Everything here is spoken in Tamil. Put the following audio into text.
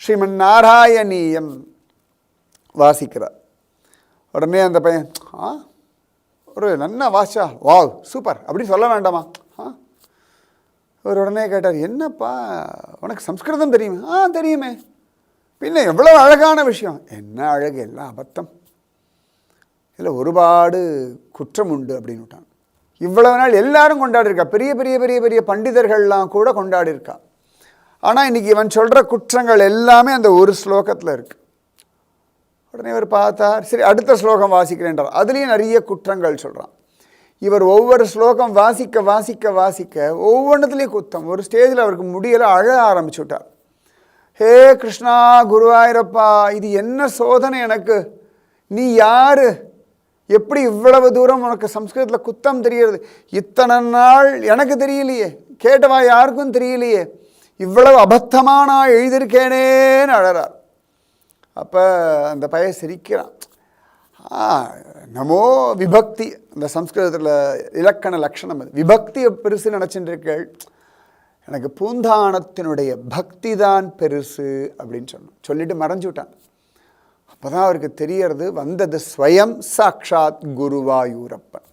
ஸ்ரீமன் நாராயணீயம் வாசிக்கிறார். உடனே அந்த பையன் ஒரு நன்னா வாசா, வாவ் சூப்பர் அப்படின்னு சொல்ல வேண்டாமா? அவர் உடனே கேட்டார், என்னப்பா உனக்கு சம்ஸ்கிருதம் தெரியுமா? தெரியுமே. பின்ன எவ்வளோ அழகான விஷயம். என்ன அழகு, எல்லாம் அபத்தம், இல்லை ஒருபாடு குற்றம் உண்டு அப்படின்னு விட்டான். இவ்வளவு நாள் எல்லாரும் கொண்டாடிருக்கா, பெரிய பெரிய பெரிய பெரிய பண்டிதர்கள்லாம் கூட கொண்டாடிருக்கா. ஆனால் இன்றைக்கி இவன் சொல்கிற குற்றங்கள் எல்லாமே அந்த ஒரு ஸ்லோகத்தில் இருக்குது. உடனே இவர் பார்த்தார், சரி அடுத்த ஸ்லோகம் வாசிக்கிறேன்றார். அதுலேயும் நிறைய குற்றங்கள் சொல்கிறான். இவர் ஒவ்வொரு ஸ்லோகம் வாசிக்க வாசிக்க வாசிக்க ஒவ்வொன்றத்துலேயும் குத்தம். ஒரு ஸ்டேஜில் அவருக்கு முடியலை, அழ ஆரம்பிச்சு விட்டார். ஹே கிருஷ்ணா குருவாயிரப்பா, இது என்ன சோதனை எனக்கு, நீ யாரு, எப்படி இவ்வளவு தூரம் உனக்கு சம்ஸ்கிருதத்தில் குத்தம் தெரியறது, இத்தனை நாள் எனக்கு தெரியலையே, கேட்டவா யாருக்கும் தெரியலையே, இவ்வளவு அபத்தமாக நான் எழுதியிருக்கேனேன்னு அழறார். அப்போ அந்த பையன் சிரிக்கிறான். நமோ விபக்தி, அந்த சம்ஸ்கிருதத்தில் இலக்கண லக்ஷணம் அது. விபக்தியை பெருசு நினச்சிட்டுருக்கள், எனக்கு பூந்தானத்தினுடைய பக்தி தான் பெருசு அப்படின்னு சொல்லிட்டு மறைஞ்சு விட்டான். அப்போ தான் அவருக்கு தெரியறது, வந்தது ஸ்வயம் சாக்ஷாத் குருவாயூரப்பன்.